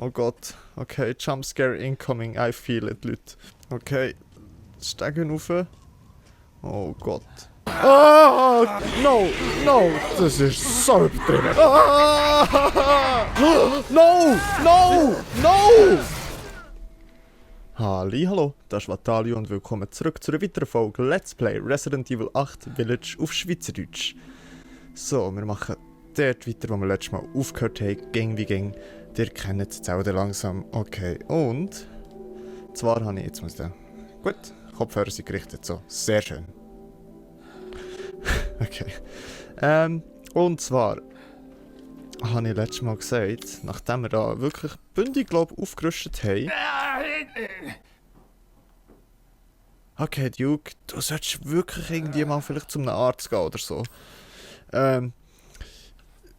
Oh Gott. Okay, Jumpscare incoming. I feel it, Leute. Okay. Steigen rauf. Oh Gott. Ah! No! No! Das ist so übertrieben. Ah! No! No! No! Hallo, das ist Vatalio und willkommen zurück zu einer weiteren Folge Let's Play Resident Evil 8 Village auf Schweizerdeutsch. So, wir machen dort weiter, wo wir letztes Mal aufgehört haben, Gang wie Gang. Ihr kennt es jetzt auch langsam. Okay, und zwar habe ich, jetzt muss ich gut, Kopfhörer sind gerichtet, so, sehr schön. Okay. Und zwar habe ich letztes Mal gesagt, nachdem wir da wirklich bündig, glaube ich, aufgerüstet haben. Okay, Duke, du solltest wirklich irgendwie mal vielleicht zu einem Arzt gehen oder so.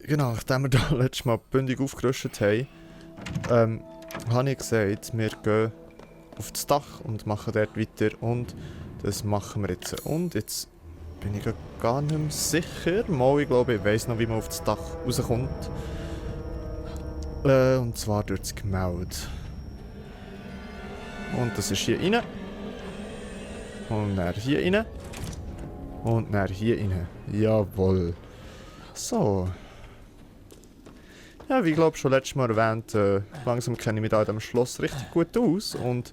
Genau, nachdem wir da letztes Mal bündig aufgerüstet haben, habe ich gesagt, wir gehen auf das Dach und machen dort weiter und das machen wir jetzt. Und jetzt bin ich gar nicht mehr sicher. Mal, ich glaube, ich weiss noch, wie man auf das Dach rauskommt. Und zwar durch das Gemälde. Und das ist hier rein. Und dann hier rein. Und dann hier rein. Jawohl. So. Ja, wie ich glaube schon letztes Mal erwähnt, langsam kenne ich mich da in diesem Schloss richtig gut aus. Und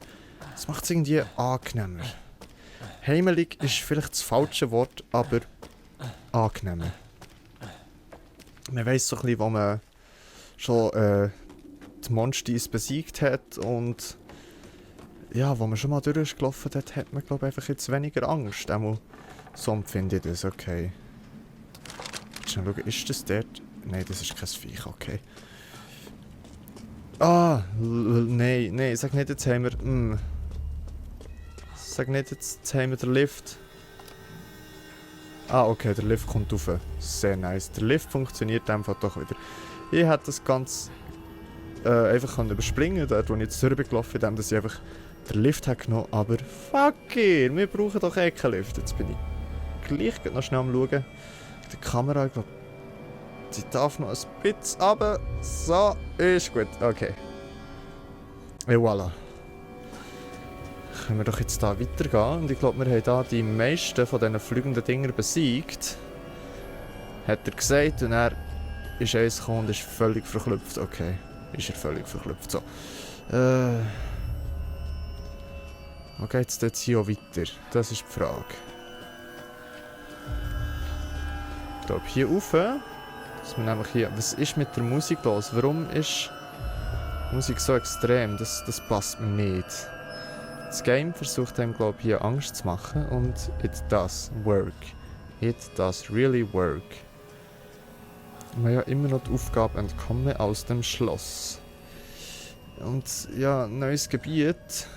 es macht es irgendwie angenehmer. Heimelig ist vielleicht das falsche Wort, aber angenehmer. Man weiss so ein bisschen, wo man schon die Monsters besiegt hat und ja, wo man schon mal durchgelaufen hat man glaube ich einfach jetzt weniger Angst. Einmal so empfinde ich das, okay. Schnell schauen, ist das dort? Nein, das ist kein Viech, okay. Ah, nein, sag nicht, jetzt haben wir... Sag nicht, jetzt haben wir den Lift. Ah, okay, der Lift kommt rauf. Sehr nice. Der Lift funktioniert einfach doch wieder. Ich hätte das Ganze einfach überspringen können, dort wo ich jetzt durchgelaufen bin, dass ich einfach den Lift habe genommen. Aber fuck it, wir brauchen doch eh keinen Lift. Jetzt bin ich gleich noch schnell am Schauen. Die Kamera, ich glaube, sie darf noch ein bisschen runter. So, ist gut. Okay. Et voilà. Können wir doch jetzt da weitergehen. Und ich glaube, wir haben da die meisten von diesen fliegenden Dinger besiegt. Hat er gesagt. Und er ist eins gekommen und ist völlig verklüpft. Okay. Ist er völlig verklüpft. So. Wo geht es jetzt hier auch weiter? Das ist die Frage. Ich glaube, hier rauf. Dass wir nämlich hier... Was ist mit der Musik los? Warum ist die Musik so extrem? Das passt mir nicht. Das Game versucht einem, glaube ich, hier Angst zu machen und it does work. It does really work. Wir haben ja immer noch die Aufgabe entkommen aus dem Schloss. Und ja, neues Gebiet.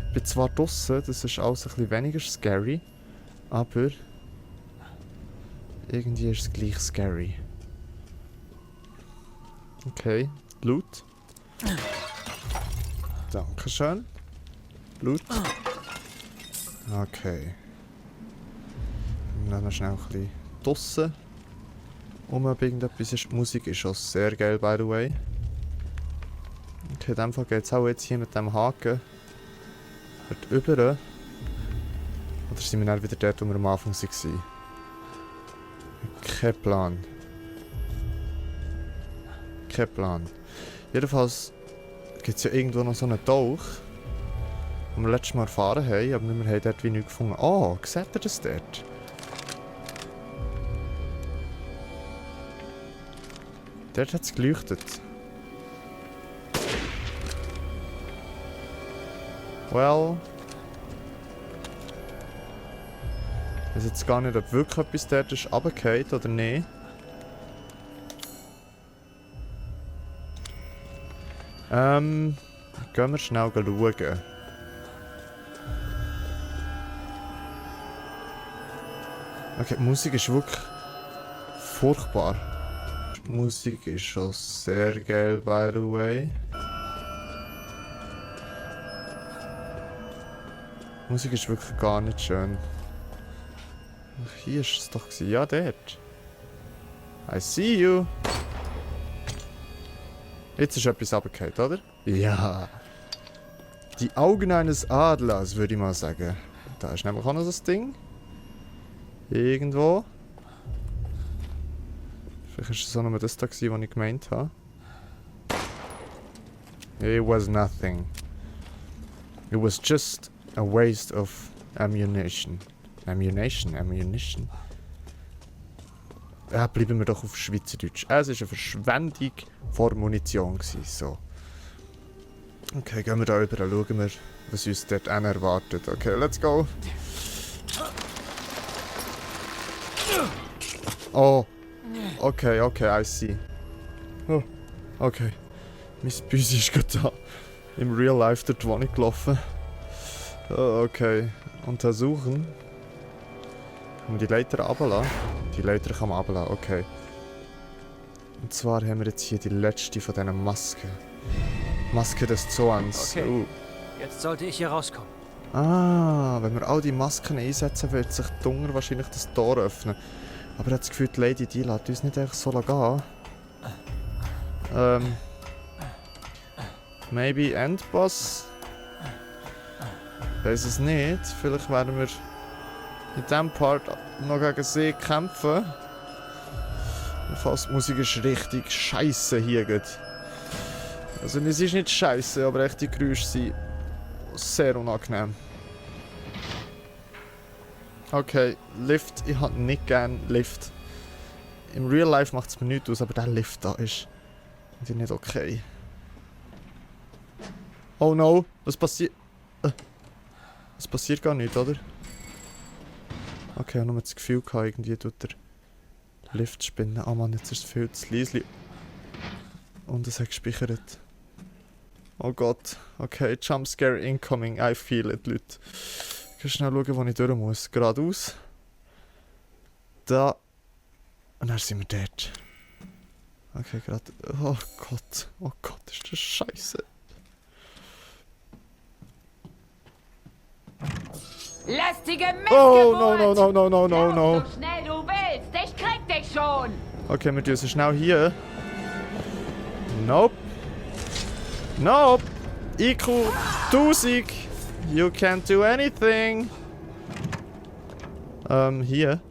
Ich bin zwar draussen, das ist alles ein bisschen weniger scary, aber irgendwie ist es gleich scary. Okay, Loot. Dankeschön. Loot. Okay. Dann noch schnell ein bisschen draussen. Ob irgendetwas ist. Die Musik ist schon sehr geil, by the way. Okay, in dem Fall geht es auch jetzt hier mit dem Haken. Dort rüber. Oder sind wir dann wieder dort, wo wir am Anfang waren? Kein Plan. Kein Plan. Jedenfalls gibt es ja irgendwo noch so einen Tauch. Den wir letztes Mal erfahren haben, aber wir haben dort wie nichts gefunden. Oh, seht ihr das dort? Dort hat es geleuchtet. Well. Ich weiß jetzt gar nicht, ob wirklich etwas dort ist runtergefallen oder nicht. Gehen wir schnell schauen. Okay, die Musik ist wirklich furchtbar. Die Musik ist schon sehr geil, by the way. Die Musik ist wirklich gar nicht schön. Hier war es doch. Ja, dort. I see you. Jetzt ist etwas runtergefallen, oder? Ja. Die Augen eines Adlers, würde ich mal sagen. Da ist nämlich auch noch so ein Ding. Irgendwo. Vielleicht war es auch nur das da, was ich gemeint habe. It was nothing. It was just a waste of ammunition. Ammunition. Ja, bleiben wir doch auf Schweizerdeutsch. Es war eine Verschwendung von Munition. So. Okay, gehen wir da über, schauen wir, was uns dort erwartet. Okay, let's go. Oh. Okay, I see. Oh, okay. Mein Büsi ist gerade da. Im Real Life dort wo nicht gelaufen. Oh, okay. Untersuchen. Kann man die Leiter runterlassen? Die Leiter kann man runterlassen, okay. Und zwar haben wir jetzt hier die letzte von diesen Masken. Maske des Zorns. Okay. Jetzt sollte ich hier rauskommen. Ah, wenn wir all die Masken einsetzen, wird sich Dunger wahrscheinlich das Tor öffnen. Aber ich habe das Gefühl, die Lady, die lässt uns nicht einfach so gehen. Maybe Endboss? Ich weiß es nicht. Vielleicht werden wir in diesem Part noch gegen sie kämpfen. Fast die Musik ist richtig scheiße hier. Also es ist nicht scheiße, aber echt die Geräusche sind sehr unangenehm. Okay, Lift. Ich habe nicht gerne Lift. Im Real Life macht es mir nichts aus, aber der Lift da ist nicht okay. Oh no, was passiert? Es passiert gar nicht, oder? Okay, ich habe nur das Gefühl gehabt, irgendwie tut der Lift spinnen. Oh Mann, jetzt ist es viel zu leise. Und es hat gespeichert. Oh Gott. Okay, Jumpscare incoming. I feel it, Leute. Ich kann schnell schauen, wo ich durch muss. Geradeaus. Da. Und dann sind wir dort. Okay, gerade. Oh Gott. Oh Gott, ist das scheiße. Lästige Missgeburt! Oh, no. Lauf so schnell du willst, ich krieg dich schon! Okay, wir tun so schnell hier. Nope. IQ 1000. You can't do anything. Hier.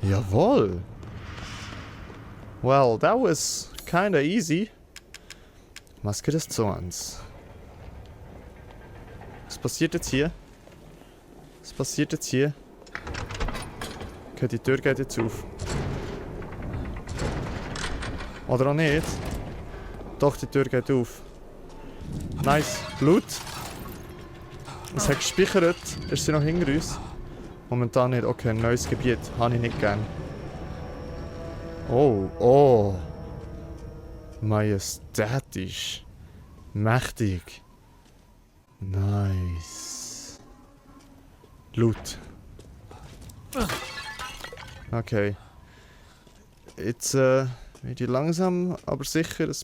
Jawohl. Well, that was kinda easy. Maske des Zorns. Was passiert jetzt hier? Okay, die Tür geht jetzt auf. Oder auch nicht? Doch, die Tür geht auf. Nice. Blut. Es hat gespeichert. Ist sie noch hinter uns? Momentan nicht. Okay, ein neues Gebiet. Habe ich nicht gern. Oh. Majestätisch. Mächtig. Nice. Loot. Okay. Jetzt werde ich langsam, aber sicher ein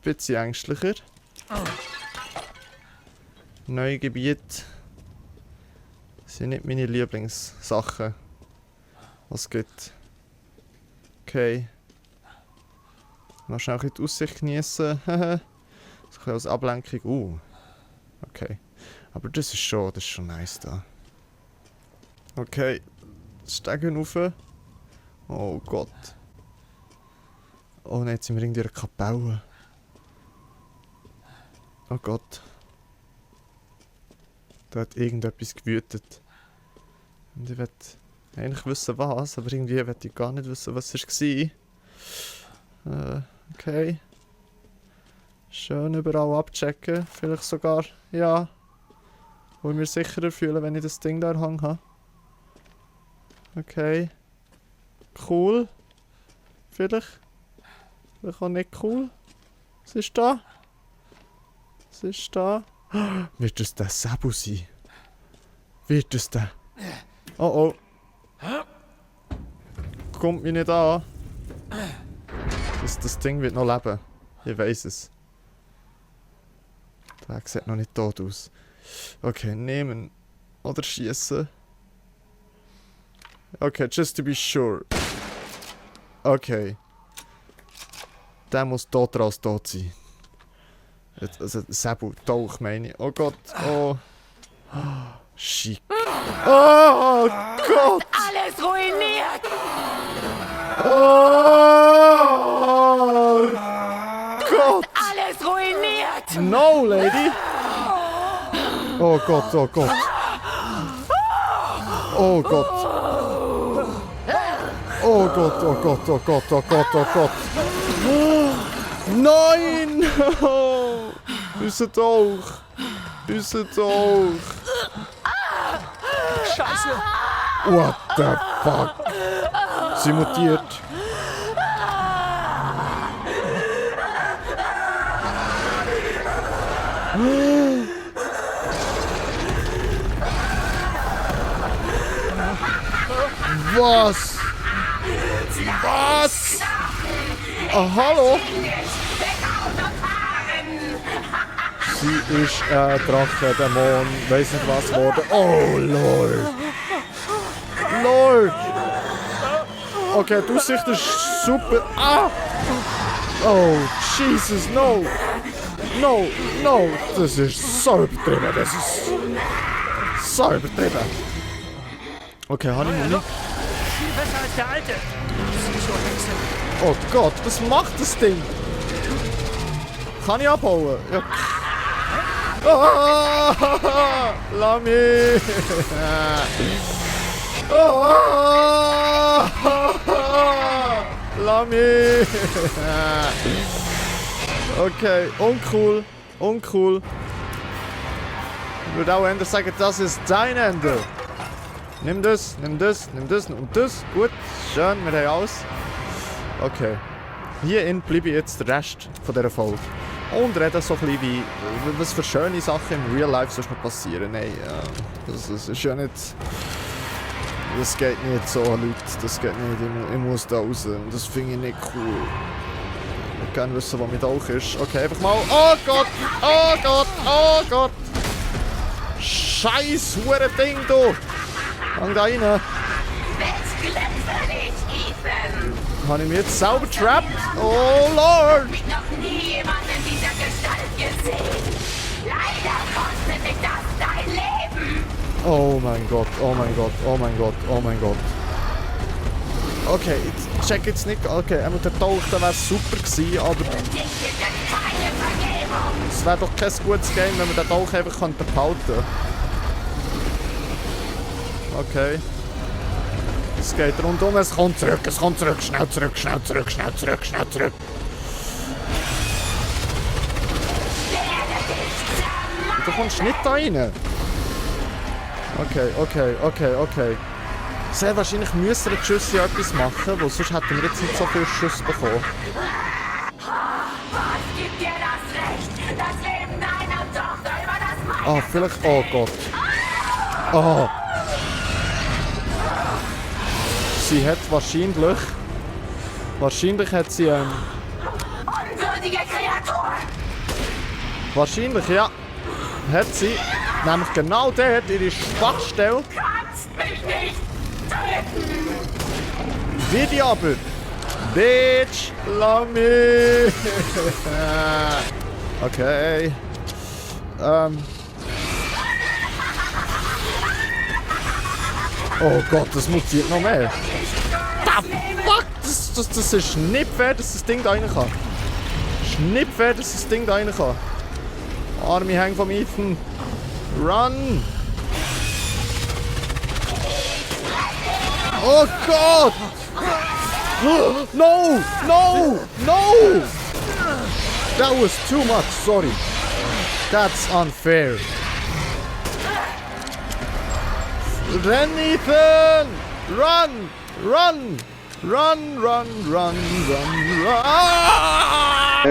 bisschen ängstlicher. Neue Gebiete sind nicht meine Lieblingssachen, was es gibt. Okay. Mal schnell die Aussicht genießen. So ein bisschen als Ablenkung. Okay. Aber das ist schon nice da. Okay. Steigen rauf. Oh Gott. Oh nein, jetzt sind wir irgendwie in einer Kapelle. Oh Gott. Da hat irgendetwas gewütet. Und ich will eigentlich wissen was, aber irgendwie will ich gar nicht wissen, was es war. Okay. Schön überall abchecken. Vielleicht sogar, ja. Wo ich mich sicherer fühle, wenn ich das Ding da hang habe. Okay. Cool. Vielleicht. Vielleicht auch nicht cool. Was ist da? Wird es der Sabu sein? Wird es der? Oh. Kommt mich nicht an. Das Ding wird noch leben. Ich weiss es. Der Weg sieht noch nicht tot aus. Okay, nehmen. Oder schießen. Okay, just to be sure. Okay. Der muss toter als tot sein. Also, Sebu, Tauch meine ich. Oh Gott, oh. Shit. Oh Gott! Alles ruiniert! Oh Gott! Alles ruiniert! No, Lady! Oh Gott, oh Gott. Oh Gott. Oh Gott, oh Gott, oh Gott, oh Gott, oh Gott. Nein! Unser Tauch! Unser Tauch! Scheiße! What the fuck? Sie mutiert. Was? Was? Ah, hallo? Sie ist Drache, Dämon, weiss nicht was geworden. Oh Lord! Lord! Okay, die Aussicht ist super. Ah! Oh, Jesus, no! No, no! Das ist so übertrieben, das ist so übertrieben. Okay, habe ich noch nicht. Viel besser als der alte. Psycho-Hexe. Oh Gott, was macht das Ding? Kann ich abhauen? Ja. Ah, lass mich! Ah, lass mich! Okay, uncool, uncool. Ich würde auch eher sagen, das ist dein Ende. Nimm das, nimm das, nimm das und das. Gut, schön, wir haben alles. Okay. Hierin bleibe ich jetzt den Rest von dieser Folge. Und reden so ein bisschen wie, was für schöne Sachen im Real Life sonst noch passieren. Nein, das ist ja nicht... Das geht nicht so, Leute. Das geht nicht. Ich muss da raus. Und das finde ich nicht cool. Ich will gerne wissen, was mit euch ist. Okay, einfach mal... Oh Gott! Oh Gott! Oh Gott! Scheiß Hure-Ding, du! Hang da rein! Habe ich mich jetzt selber trapped? Oh Lord! Noch nie jemand in dieser Gestalt gesehen. Leider kostet mich das dein Leben. Oh mein Gott, oh mein Gott, oh mein Gott, oh mein Gott. Okay, ich check jetzt nicht. Okay, einmal der Tauch, der wäre super gewesen, aber Dich gibt es keine Vergebung. es wäre doch kein gutes Game, wenn man den Tauch einfach behalten könnte. Okay. Es geht rundum, es kommt zurück, schnell zurück, schnell zurück, schnell zurück, schnell zurück. Du kommst nicht da rein. Okay, okay, okay, okay. Sehr wahrscheinlich müssen die Schüsse ja etwas machen, weil sonst hätten wir jetzt nicht so viele Schüsse bekommen. Was gibt dir das Recht, das Leben deiner Tochter über das meine? Ah, vielleicht... Oh Gott. Oh. Sie hat wahrscheinlich... Wahrscheinlich hat sie... Unwürdige Kreatur! Wahrscheinlich, ja. Hat sie... Nämlich genau dort ihre Schwachstelle. Kannst mich nicht töten! Wie die aber. Bitch, lass mich. Okay. Oh Gott, das mutiert noch mehr. The fuck? Das ist nicht fair, dass das Ding da rein kann. Das ist nicht fair, dass das Ding da rein kann. Arme Hänge vom Ethan. Run! Oh Gott! No! No! No! That was too much, sorry. That's unfair. Renn, Ethan! Run! Run! Run, run, run, run, run! Ah!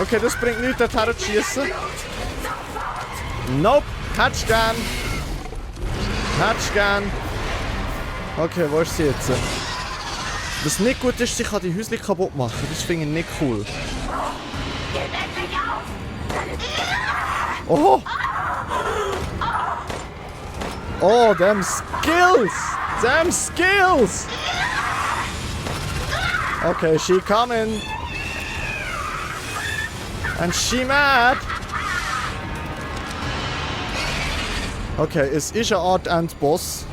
Okay, das bringt nichts, dorthin zu schiessen. Nope, hättest gern. Hättest gern. Okay, wo ist sie jetzt? Was nicht gut ist, sie kann die Häuschen kaputt machen. Das finde ich nicht cool. Oh! Oh, damn skills! Damn skills! Okay, she coming. And she mad. Okay, es ist eine Art Endboss.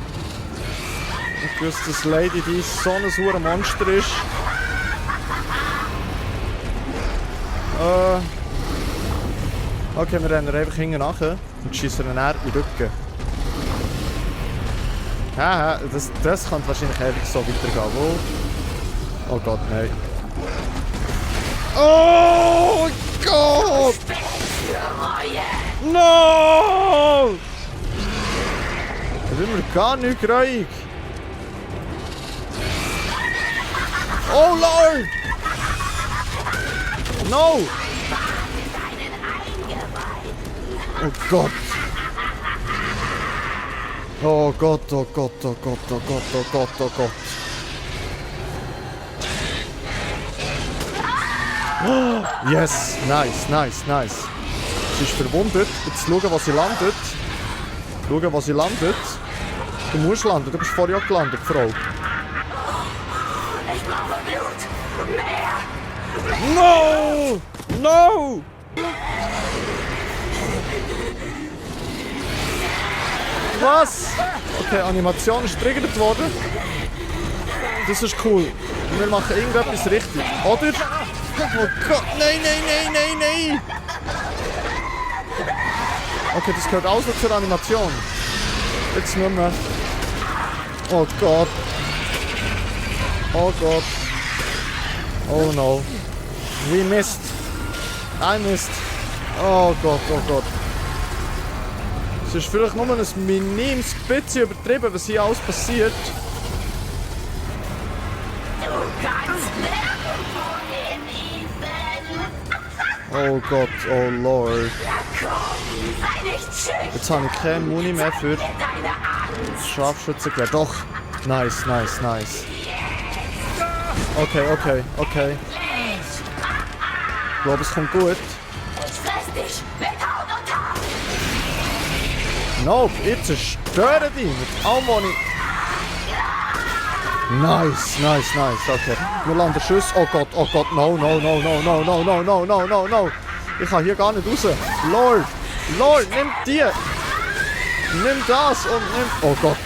Ich wusste, dass Lady D so ein hohes Monster ist. Okay, wir rennen einfach hinten nachher und schießen ihn in den Rücken. Haha, das kann wahrscheinlich ewig so weitergehen. Wo? Oh Gott, nein. Oh Gott! No! Da sind wir gar nicht ruhig. Oh Lord! No! Oh Gott! Oh Gott, oh Gott, oh Gott, oh Gott, oh Gott, oh Gott. Oh, yes, nice, nice, nice. Sie ist verwundet. Jetzt schauen, was sie landet. Schauen, was sie landet. Du musst landen, du bist vorher auch gelandet, Frau. Ich brauche Blut. Mehr. No! No! Was? Okay, Animation ist triggert worden. Das ist cool. Wir machen irgendetwas richtig. Oder? Oh Gott, nein, nein, nein, nein, nein! Okay, das gehört alles noch zur Animation. Jetzt nicht mehr. Oh Gott. Oh Gott. Oh no. We missed. I missed. Oh Gott, oh Gott. Es ist vielleicht nur ein minimes bisschen übertrieben, was hier alles passiert. Du kannst nirgendwo hin, Ethan. Oh Gott, oh Lord. Sei nicht schüchtern. Jetzt habe ich keine Muni mehr für Deine Angst. Scharfschützengewehr. Doch. Nice, nice, nice. Okay, okay, okay. Ich glaube, es kommt gut. Ich fress dich mit Haut und Haar. Nope, ich zerstöre dich mit allem, was ich... Nice, nice, nice. Okay. Wir landen Schuss. Oh Gott, no, no, no, no, no, no, no, no, no, no, no. Ich kann hier gar nicht raus. Lord, Lord, nimm die. Nimm das und nimm... Oh Gott.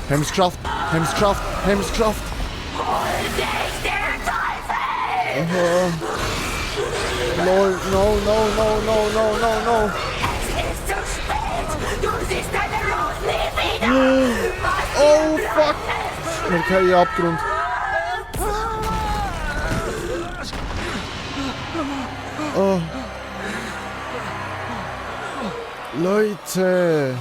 Haben wir es geschafft. Haben wir es geschafft. Haben wir es geschafft. Hol dich, der Teufel. Lord, no, no, no, no, no, no, no. Es ist zu spät. Du siehst deine Rose nie wieder. Oh fuck. Wir können hier Abgrund. Oh. Leute.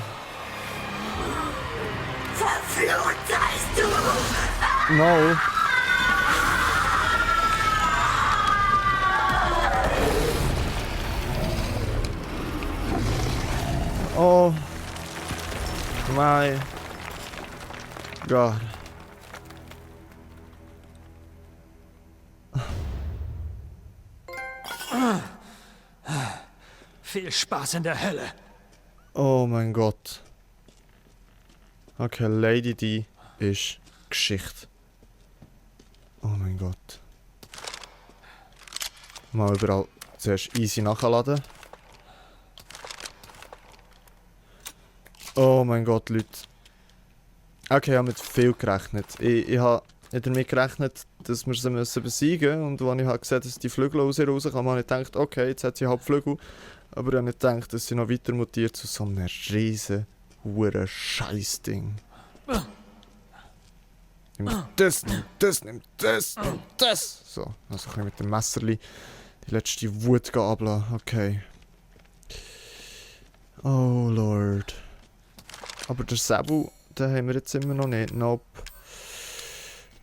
Verflucht seist du. No. Oh my God. Viel Spaß in der Hölle. Oh mein Gott. Okay, Lady D ist Geschichte. Oh mein Gott. Mal überall zuerst easy nachladen. Oh mein Gott, Leute. Okay, ich habe mit viel gerechnet. Ich habe damit gerechnet, dass wir sie besiegen müssen. Und als ich gesehen habe, dass die Flügel aus ihr rauskommen, habe ich gedacht, okay, jetzt hat sie halt Flügel. Aber ich habe nicht gedacht, dass sie noch weiter mutiert zu so einem riesen, huren Scheißding. Nimm das, nimm das, nimm das, nimm das. So, also ein bisschen mit dem Messerli die letzte Wut ablassen. Okay. Oh Lord. Aber der Säbel, den haben wir jetzt immer noch nicht. Nope.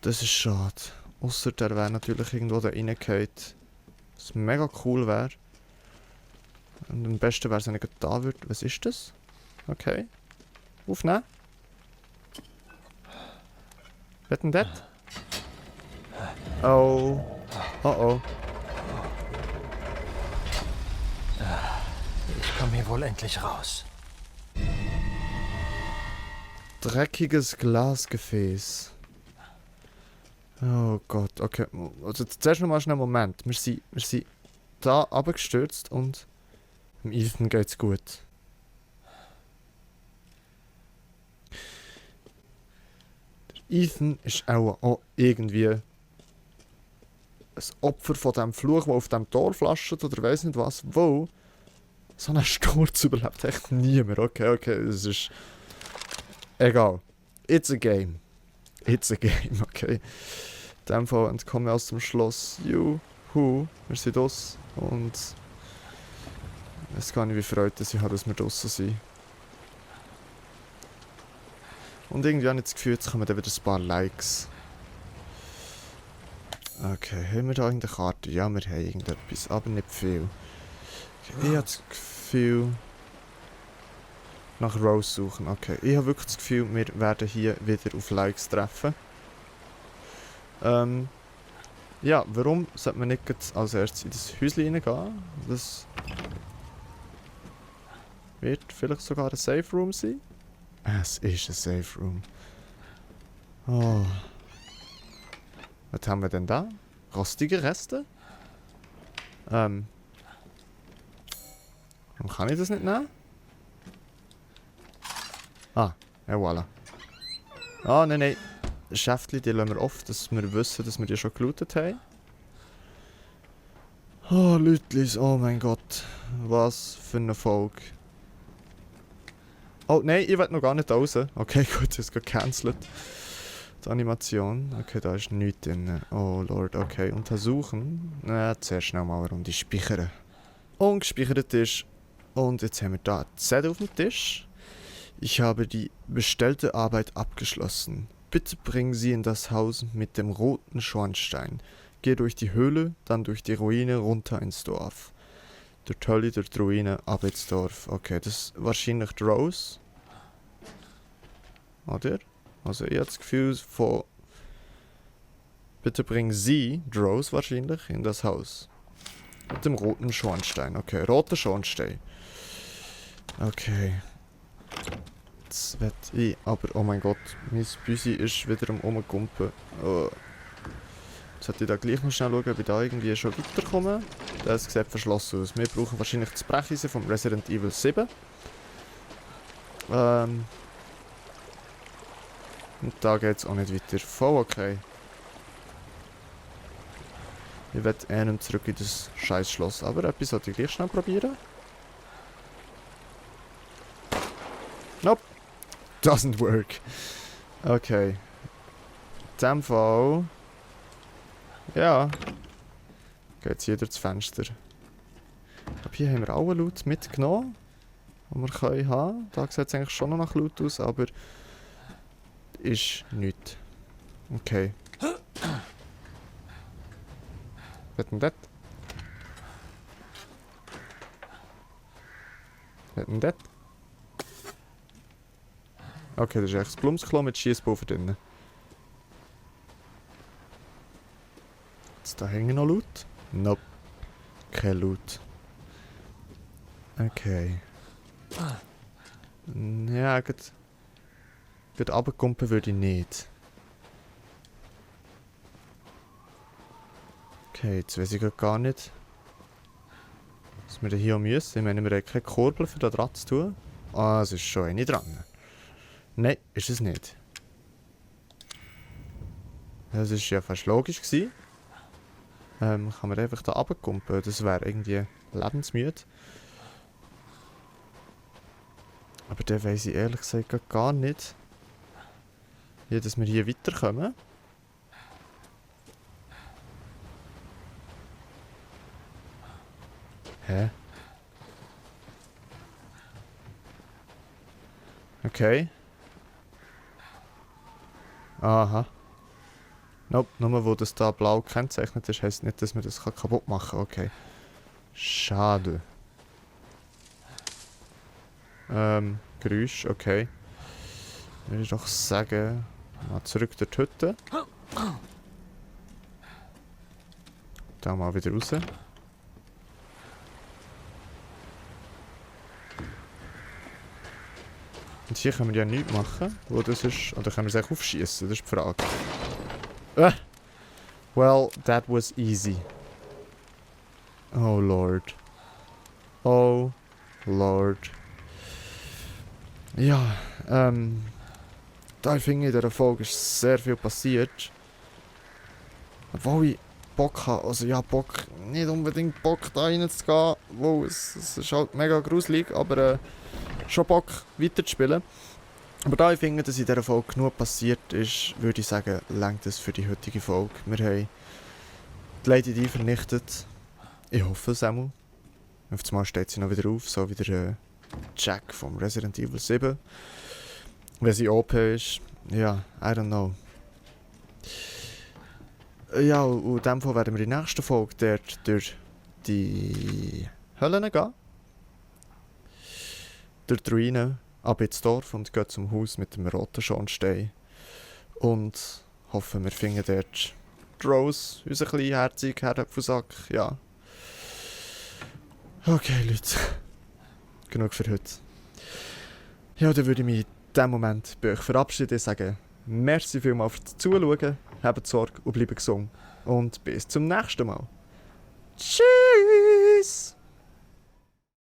Das ist schade. Ausser der wäre natürlich irgendwo da reingefallen. Was mega cool wäre. Und am besten wäre es, wenn er da würde. Was ist das? Okay. Aufnehmen. Was denn das? Oh. Oh oh. Ich komme hier wohl endlich raus. Dreckiges Glasgefäß. Oh Gott, okay. Also zuerst noch mal schnell einen Moment. Wir sind da runtergestürzt und dem Ethan geht's gut. Der Ethan ist auch irgendwie ein Opfer von diesem Fluch, der auf dem Tor flasht oder weiss nicht was. Wo? So einen Sturz überlebt echt niemand. Okay, das ist... Egal. It's a game. It's a game, okay. In dem Fall entkommen wir aus dem Schloss. Juhu. Wir sind draussen und... Ich weiß gar nicht, wie freut ich habe, dass wir draussen sind. Und irgendwie habe ich das Gefühl, jetzt kommen dann wieder ein paar Likes. Okay, haben wir da irgendeine Karte? Ja, wir haben irgendetwas, aber nicht viel. Okay, ich habe das Gefühl... Nach Rose suchen, okay. Ich habe wirklich das Gefühl, wir werden hier wieder auf Likes treffen. Ja, warum sollte man nicht als erstes in das Häuschen reingehen? Das wird vielleicht sogar ein Safe Room sein. Es ist ein Safe Room. Oh. Was haben wir denn da? Rostige Reste? Warum kann ich das nicht nehmen? Ah, ja voilà. Ah, nein. Schäftchen, die lassen wir oft, dass wir wissen, dass wir die schon gelootet haben. Oh, Leutlis, oh mein Gott. Was für eine Folge. Oh, nein, ich will noch gar nicht raus. Okay, gut, es ist gecancelt. Die Animation. Okay, da ist nichts drin. Oh Lord, okay. Untersuchen. Zuerst schnell mal eine Runde speichern. Und gespeichert ist. Und jetzt haben wir da einen Zettel auf dem Tisch. Ich habe die bestellte Arbeit abgeschlossen. Bitte bringen Sie in das Haus mit dem roten Schornstein. Geh durch die Höhle, dann durch die Ruine runter ins Dorf. Der Tully, der Ruine, ab ins Dorf. Okay, das ist wahrscheinlich die Rose. Oder? Also ich habe das Gefühl von... Bitte bringen Sie, die Rose wahrscheinlich, in das Haus. Mit dem roten Schornstein. Okay, roter Schornstein. Okay. Jetzt wette ich, aber oh mein Gott, mein Büsi ist wieder am Rumgumpen. Oh. Jetzt sollte ich da gleich noch schnell schauen, ob ich da irgendwie schon weiterkomme. Das sieht verschlossen aus. Wir brauchen wahrscheinlich das Brecheisen vom Resident Evil 7. Und da geht es auch nicht weiter. Voll okay. Ich werde nicht zurück in das scheiß Schloss, aber etwas sollte ich gleich schnell probieren. Nope. Doesn't work. Okay. In dem Fall... Ja. Geht hier durch das Fenster. Aber hier haben wir alle Loot mitgenommen. Die wir können haben. Da sieht es eigentlich schon noch nach Loot aus, aber... Ist nichts. Okay. Was denn das? Was denn das? Okay, das ist echt ein Blumsklo mit Schiesspulver drin. Jetzt da hängen noch Loot? Nope. Kein Loot. Okay. Ja, gut. Gut runterkumpen würde ich nicht. Okay, jetzt weiß ich gar nicht, was wir denn hier müssen. Ich meine, wir haben keine Kurbel für da dran zu tun. Ah, es ist schon eine dran. Nein, ist es nicht. Das war ja fast logisch gewesen. Kann man einfach da runterkumpen? Das wäre irgendwie lebensmüde. Aber dann weiss ich ehrlich gesagt gar nicht, wie dass wir hier weiterkommen. Hä? Okay. Aha. Nope, nur wo das da blau gekennzeichnet ist, heisst nicht, dass man das kaputt machen kann. Okay. Schade. Geräusch, okay. Würde ich doch sagen, mal zurück durch die Hütte. Da mal wieder raus. Und hier können wir ja nichts machen, wo das ist. Oder können wir es auch aufschießen? Das ist die Frage. Well, that was easy. Oh Lord. Oh Lord. Ja, da ich finde, in dieser Folge ist sehr viel passiert. Obwohl ich Bock habe, also ja, Bock, nicht unbedingt Bock da reinzugehen, wo es ist halt mega gruselig, aber schon Bock weiterzuspielen. Aber da ich finde, dass in dieser Folge genug passiert ist, würde ich sagen, reicht es für die heutige Folge. Wir haben die Lady Di vernichtet. Ich hoffe es einmal. Auf einmal steht sie noch wieder auf, so wie der Jack vom Resident Evil 7. Wenn sie OP ist, ja, I don't know. Ja, und in dem Fall werden wir in der nächsten Folge dort durch die Höhlen gehen. Durch die Ruinen, ab ins Dorf und gehen zum Haus mit dem roten Schornstein. Und hoffen, wir finden dort die Rose, unser kleiner herziger Herrenfusack, ja. Okay, Leute. Genug für heute. Ja, dann würde ich mich in diesem Moment bei euch verabschieden und sagen, merci vielmals fürs Zuschauen, habt Sorge und bleibt gesund. Und bis zum nächsten Mal. Tschüss!